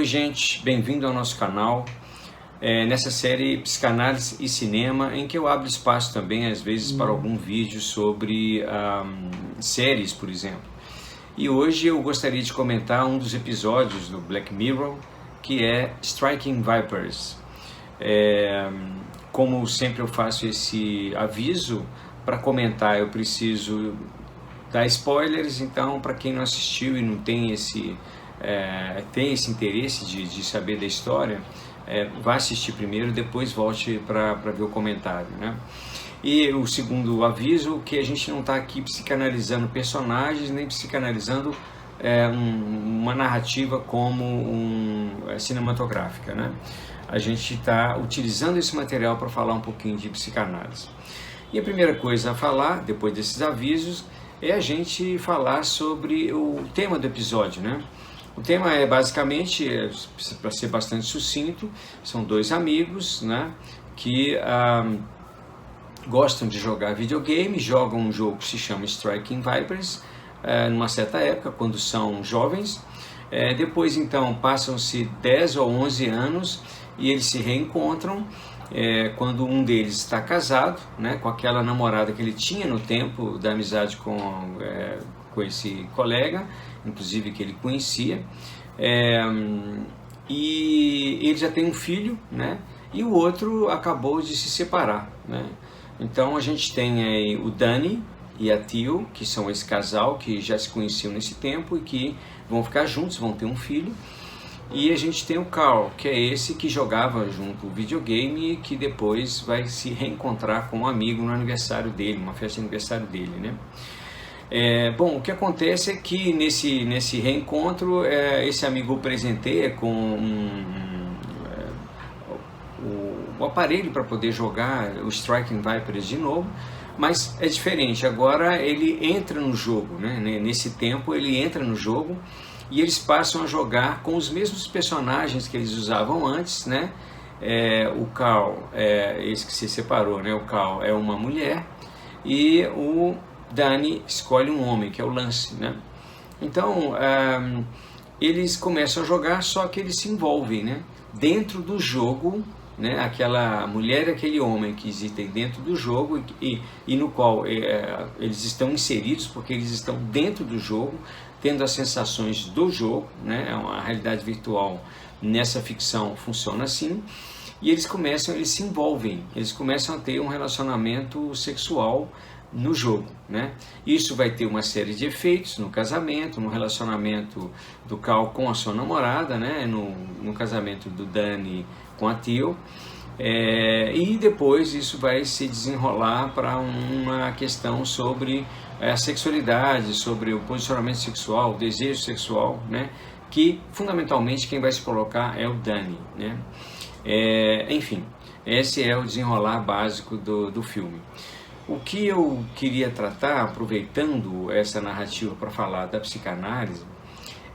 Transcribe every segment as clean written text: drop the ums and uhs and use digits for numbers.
Oi gente, bem-vindo ao nosso canal, nessa série Psicanálise e Cinema, em que eu abro espaço também às vezes para algum vídeo sobre séries, por exemplo. E hoje eu gostaria de comentar um dos episódios do Black Mirror, que é Striking Vipers. Como sempre eu faço esse aviso, para comentar eu preciso dar spoilers, então para quem não assistiu e não tem esse interesse de saber da história, vá assistir primeiro, depois volte para ver o comentário, né? E o segundo aviso, que a gente não está aqui psicanalizando personagens, nem psicanalizando uma narrativa como cinematográfica, né? A gente está utilizando esse material para falar um pouquinho de psicanálise. E a primeira coisa a falar, depois desses avisos, é a gente falar sobre o tema do episódio, né? O tema é basicamente, para ser bastante sucinto, são dois amigos, né, que gostam de jogar videogame, jogam um jogo que se chama Striking Vipers, numa certa época, quando são jovens. Depois então passam-se 10 ou 11 anos e eles se reencontram quando um deles está casado, né, com aquela namorada que ele tinha no tempo da amizade com esse colega, inclusive que ele conhecia, e ele já tem um filho, né, e o outro acabou de se separar, né. Então a gente tem aí o Danny e a Teal, que são esse casal que já se conheciam nesse tempo e que vão ficar juntos, vão ter um filho. E a gente tem o Carl, que é esse que jogava junto o videogame e que depois vai se reencontrar com um amigo no aniversário dele, uma festa de aniversário dele, né? Bom, o que acontece é que nesse reencontro, esse amigo o presenteia com o aparelho para poder jogar o Striking Vipers de novo, mas é diferente, agora ele entra no jogo, né? Nesse tempo ele entra no jogo e eles passam a jogar com os mesmos personagens que eles usavam antes, né? O Carl, esse que se separou, né? O Carl é uma mulher e o Danny escolhe um homem, que é o Lance, né? Então, eles começam a jogar, só que eles se envolvem, né? Dentro do jogo, né? Aquela mulher e aquele homem que existem dentro do jogo e no qual eles estão inseridos, porque eles estão dentro do jogo, tendo as sensações do jogo, né? A realidade virtual nessa ficção funciona assim, e eles se envolvem, eles começam a ter um relacionamento sexual no jogo, né? Isso vai ter uma série de efeitos no casamento, no relacionamento do Carl com a sua namorada, né? No casamento do Danny com a Teal, e depois isso vai se desenrolar para uma questão sobre a sexualidade, sobre o posicionamento sexual, o desejo sexual, né? Que fundamentalmente quem vai se colocar é o Danny, né? Enfim, esse é o desenrolar básico do filme. O que eu queria tratar, aproveitando essa narrativa para falar da psicanálise,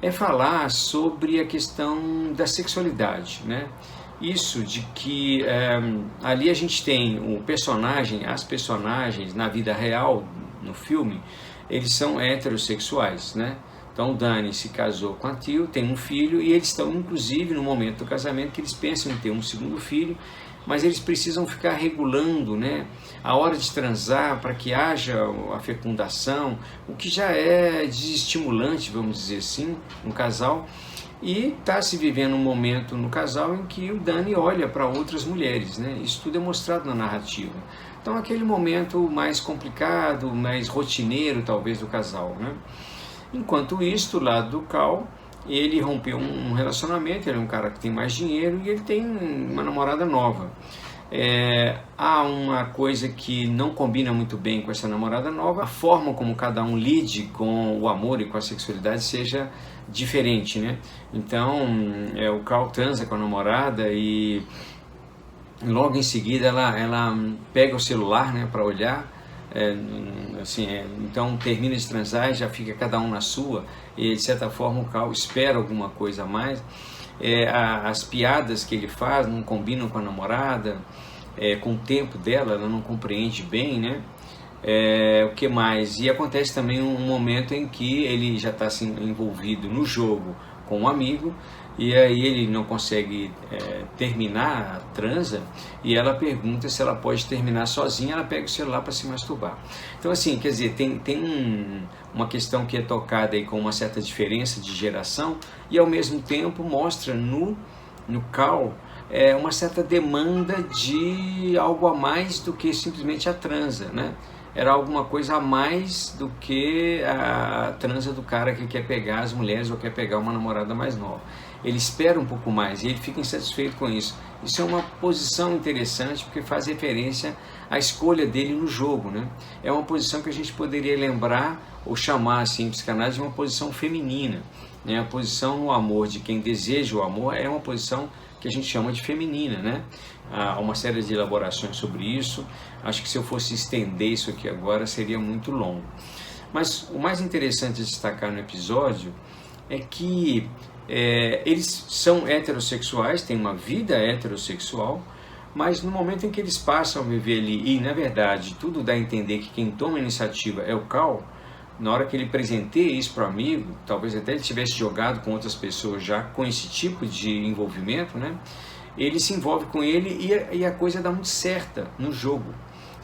é falar sobre a questão da sexualidade, né? Isso de que ali a gente tem as personagens na vida real, no filme, eles são heterossexuais, né? Então o Danny se casou com a Teal, tem um filho e eles estão inclusive no momento do casamento que eles pensam em ter um segundo filho, mas eles precisam ficar regulando, né, a hora de transar para que haja a fecundação, o que já é desestimulante, vamos dizer assim, no casal. E está se vivendo um momento no casal em que o Danny olha para outras mulheres, né? Isso tudo é mostrado na narrativa. Então aquele momento mais complicado, mais rotineiro talvez do casal, né? Enquanto isso, do lado do Carl, ele rompeu um relacionamento, ele é um cara que tem mais dinheiro e ele tem uma namorada nova. Há uma coisa que não combina muito bem com essa namorada nova, a forma como cada um lide com o amor e com a sexualidade seja diferente, né? Então, o Carl transa com a namorada e logo em seguida ela pega o celular, né, para olhar. Então termina de transar e já fica cada um na sua, e de certa forma o Carl espera alguma coisa a mais. As piadas que ele faz não combinam com a namorada, com o tempo dela, ela não compreende bem, né? O que mais? E acontece também um momento em que ele já está assim, envolvido no jogo com um amigo e aí ele não consegue terminar a transa, e ela pergunta se ela pode terminar sozinha, ela pega o celular para se masturbar. Então assim, quer dizer, tem uma questão que é tocada aí com uma certa diferença de geração, e ao mesmo tempo mostra no Cal uma certa demanda de algo a mais do que simplesmente a transa, né? Era alguma coisa a mais do que a transa do cara que quer pegar as mulheres ou quer pegar uma namorada mais nova. Ele espera um pouco mais e ele fica insatisfeito com isso. Isso é uma posição interessante porque faz referência à escolha dele no jogo, né? É uma posição que a gente poderia lembrar ou chamar assim em psicanálise de uma posição feminina, né? A posição no amor de quem deseja o amor é uma posição que a gente chama de feminina, né? Há uma série de elaborações sobre isso. Acho que se eu fosse estender isso aqui agora seria muito longo. Mas o mais interessante de destacar no episódio é que eles são heterossexuais, têm uma vida heterossexual, mas no momento em que eles passam a viver ali, e na verdade tudo dá a entender que quem toma a iniciativa é o Cal, na hora que ele presenteia isso para o amigo, talvez até ele tivesse jogado com outras pessoas já com esse tipo de envolvimento, né? Ele se envolve com ele e a coisa dá muito certa no jogo,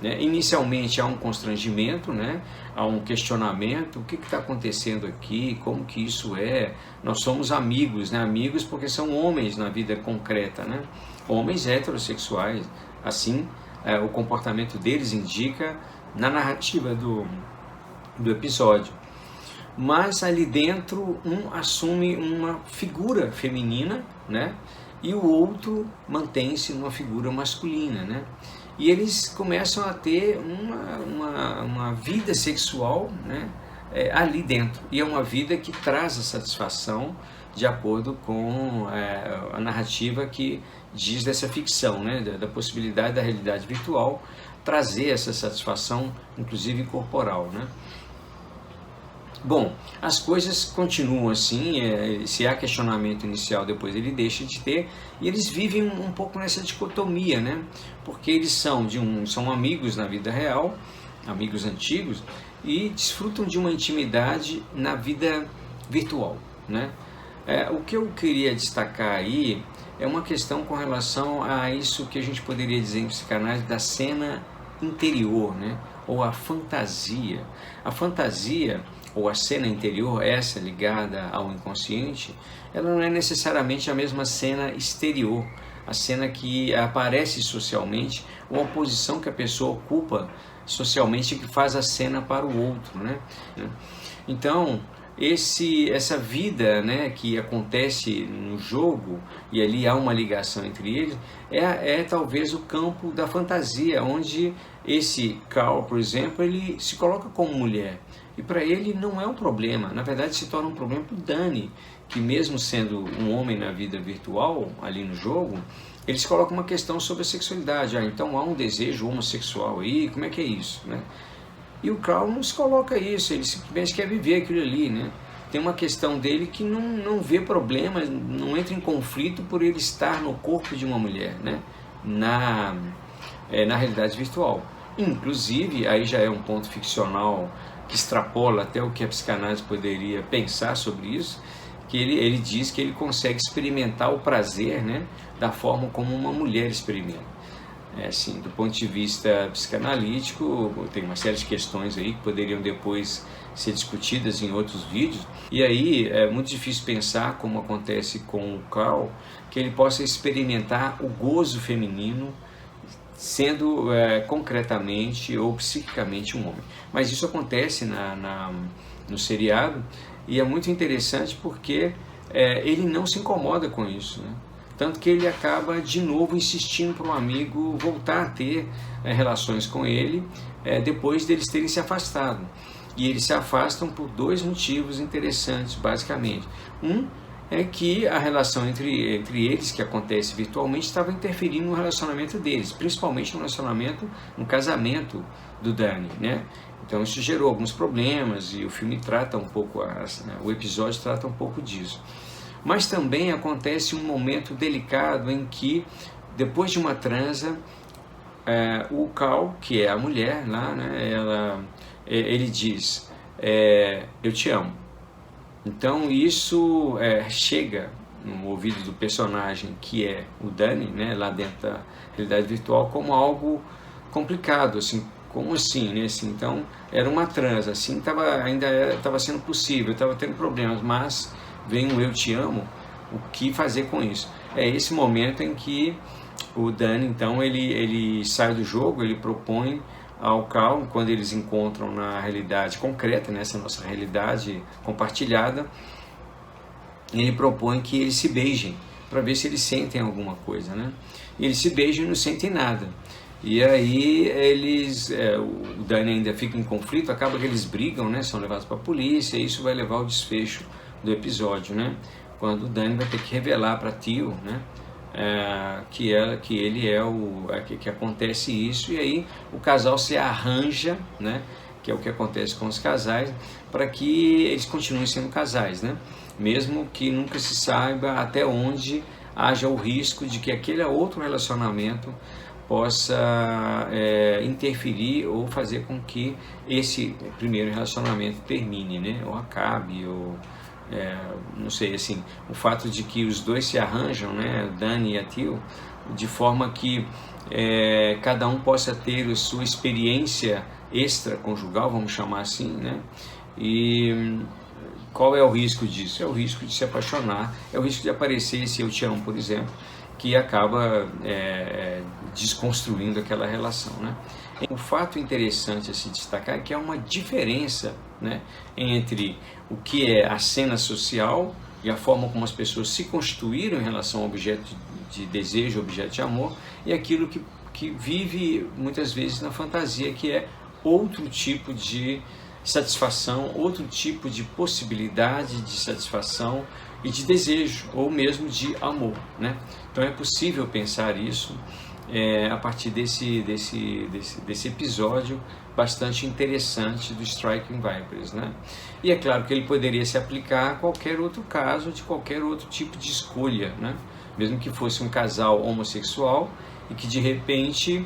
né? Inicialmente há um constrangimento, né? Há um questionamento, o que está acontecendo aqui, como que isso é? Nós somos amigos, né? Amigos porque são homens na vida concreta, né? Homens heterossexuais, assim o comportamento deles indica na narrativa do episódio. Mas ali dentro um assume uma figura feminina, né? E o outro mantém-se numa figura masculina, né? E eles começam a ter uma vida sexual, né? Ali dentro. E é uma vida que traz a satisfação de acordo com a narrativa que diz dessa ficção, né? Da possibilidade da realidade virtual trazer essa satisfação, inclusive corporal, né? Bom, as coisas continuam assim, se há questionamento inicial, depois ele deixa de ter, e eles vivem um pouco nessa dicotomia, né? Porque eles são amigos na vida real, amigos antigos, e desfrutam de uma intimidade na vida virtual, né? O que eu queria destacar aí é uma questão com relação a isso que a gente poderia dizer em psicanálise da cena interior, né? Ou a fantasia. A fantasia ou a cena interior, essa ligada ao inconsciente, ela não é necessariamente a mesma cena exterior, a cena que aparece socialmente, ou a posição que a pessoa ocupa socialmente que faz a cena para o outro, né? Então, essa vida, né, que acontece no jogo, e ali há uma ligação entre eles, é talvez o campo da fantasia, onde esse Cal, por exemplo, ele se coloca como mulher, e para ele não é um problema, na verdade se torna um problema para o Danny, que mesmo sendo um homem na vida virtual, ali no jogo, eles colocam uma questão sobre a sexualidade, então há um desejo homossexual aí, como é que é isso, né? E o Cal não se coloca isso, ele simplesmente quer viver aquilo ali, né? Tem uma questão dele que não vê problema, não entra em conflito por ele estar no corpo de uma mulher, né? Na realidade virtual. Inclusive, aí já é um ponto ficcional que extrapola até o que a psicanálise poderia pensar sobre isso, que ele diz que ele consegue experimentar o prazer, né? Da forma como uma mulher experimenta. Assim, do ponto de vista psicanalítico, tem uma série de questões aí que poderiam depois ser discutidas em outros vídeos, e aí é muito difícil pensar, como acontece com o Cal, que ele possa experimentar o gozo feminino sendo concretamente ou psiquicamente um homem. Mas isso acontece no seriado, e é muito interessante porque ele não se incomoda com isso, né? Tanto que ele acaba de novo insistindo para um amigo voltar a ter relações com ele depois deles terem se afastado. E eles se afastam por dois motivos interessantes, basicamente. Um é que a relação entre eles, que acontece virtualmente, estava interferindo no relacionamento deles, principalmente no casamento do Danny, né? Então isso gerou alguns problemas e o filme trata um pouco, o episódio trata um pouco disso. Mas também acontece um momento delicado em que, depois de uma transa, o Cal, que é a mulher lá, né, ele diz, eu te amo. Então isso chega no ouvido do personagem que é o Danny, né, lá dentro da realidade virtual, como algo complicado, assim, como assim, né, assim, então era uma trans, assim, ainda estava sendo possível, estava tendo problemas, mas vem um eu te amo, o que fazer com isso? É esse momento em que o Danny, então, ele sai do jogo, ele propõe ao Cal, quando eles encontram na realidade concreta, nessa nossa realidade compartilhada, ele propõe que eles se beijem, para ver se eles sentem alguma coisa, né? E eles se beijam e não sentem nada. E aí o Danny ainda fica em conflito, acaba que eles brigam, né? São levados para a polícia, e isso vai levar ao desfecho do episódio, né? Quando o Danny vai ter que revelar para Tio, né? Que ele é que acontece isso, e aí o casal se arranja, né? Que é o que acontece com os casais, para que eles continuem sendo casais, né? Mesmo que nunca se saiba até onde haja o risco de que aquele outro relacionamento possa interferir ou fazer com que esse primeiro relacionamento termine, né? Ou acabe, ou não sei, assim, o fato de que os dois se arranjam, né? O Danny e a Tio, de forma que cada um possa ter a sua experiência extraconjugal, vamos chamar assim, né? E qual é o risco disso? É o risco de se apaixonar, é o risco de aparecer esse eu te amo, por exemplo, que acaba desconstruindo aquela relação, né? Um fato interessante a se destacar é que há uma diferença, né, entre o que é a cena social e a forma como as pessoas se constituíram em relação ao objeto de desejo, objeto de amor, e aquilo que vive muitas vezes na fantasia, que é outro tipo de satisfação, outro tipo de possibilidade de satisfação e de desejo, ou mesmo de amor, né? Então é possível pensar isso a partir desse episódio bastante interessante do Striking Vipers, né? E é claro que ele poderia se aplicar a qualquer outro caso, de qualquer outro tipo de escolha, né? Mesmo que fosse um casal homossexual e que de repente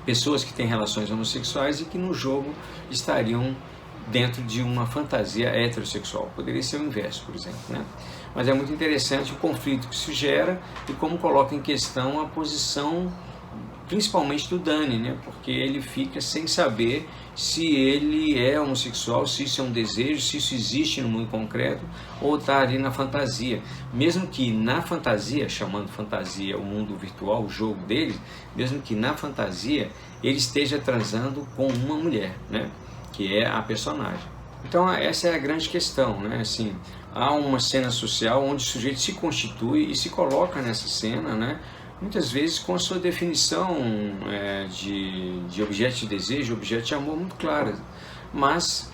pessoas que têm relações homossexuais e que no jogo estariam dentro de uma fantasia heterossexual. Poderia ser o inverso, por exemplo, né? Mas é muito interessante o conflito que se gera e como coloca em questão a posição, principalmente do Danny, né? Porque ele fica sem saber se ele é homossexual, se isso é um desejo, se isso existe no mundo concreto ou está ali na fantasia. Mesmo que na fantasia, chamando fantasia o mundo virtual, o jogo dele, mesmo que na fantasia ele esteja transando com uma mulher, né? Que é a personagem. Então essa é a grande questão, né? Assim, há uma cena social onde o sujeito se constitui e se coloca nessa cena, né? Muitas vezes com a sua definição de objeto de desejo, objeto de amor muito clara, mas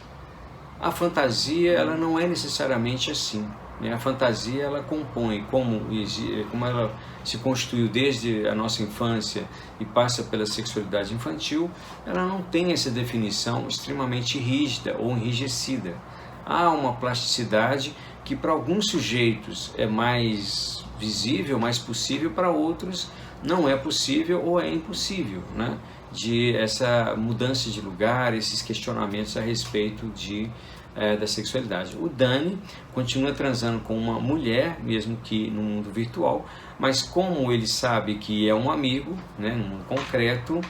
a fantasia ela não é necessariamente assim, né? A fantasia ela compõe, como ela se constituiu desde a nossa infância e passa pela sexualidade infantil, ela não tem essa definição extremamente rígida ou enrijecida. Há uma plasticidade que para alguns sujeitos é mais visível, mais possível, para outros não é possível ou é impossível, né? De essa mudança de lugar, esses questionamentos a respeito da sexualidade. O Danny continua transando com uma mulher, mesmo que no mundo virtual, mas como ele sabe que é um amigo, né, no mundo concreto,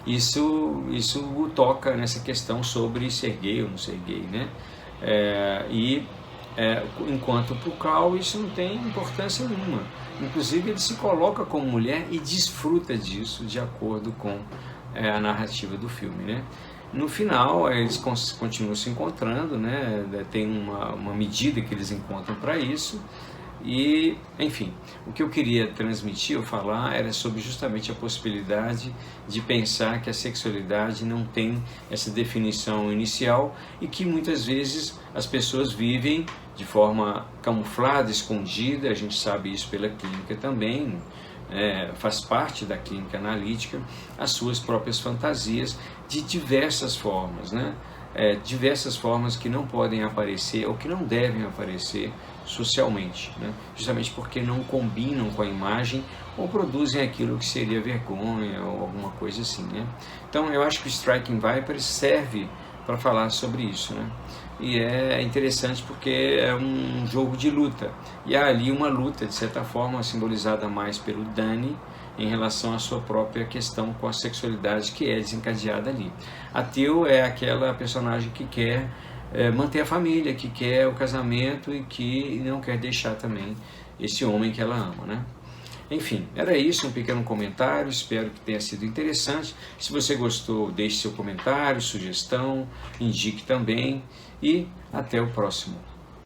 isso o toca nessa questão sobre ser gay ou não ser gay, né? Enquanto para o Cal isso não tem importância nenhuma. Inclusive ele se coloca como mulher e desfruta disso de acordo com a narrativa do filme, né? No final eles continuam se encontrando, né? Tem uma medida que eles encontram para isso. E, enfim, o que eu queria transmitir ou falar era sobre justamente a possibilidade de pensar que a sexualidade não tem essa definição inicial e que muitas vezes as pessoas vivem de forma camuflada, escondida. A gente sabe isso pela clínica também, faz parte da clínica analítica, as suas próprias fantasias de diversas formas, né? Diversas formas que não podem aparecer ou que não devem aparecer socialmente, né? Justamente porque não combinam com a imagem ou produzem aquilo que seria vergonha ou alguma coisa assim, né? Então eu acho que o Striking Vipers serve para falar sobre isso, né? e é interessante porque é um jogo de luta, e há ali uma luta, de certa forma, simbolizada mais pelo Dany em relação à sua própria questão com a sexualidade que é desencadeada ali. A Teal é aquela personagem que quer manter a família, que quer o casamento e que não quer deixar também esse homem que ela ama, né? Enfim, era isso, um pequeno comentário, espero que tenha sido interessante. Se você gostou, deixe seu comentário, sugestão, indique também e até o próximo.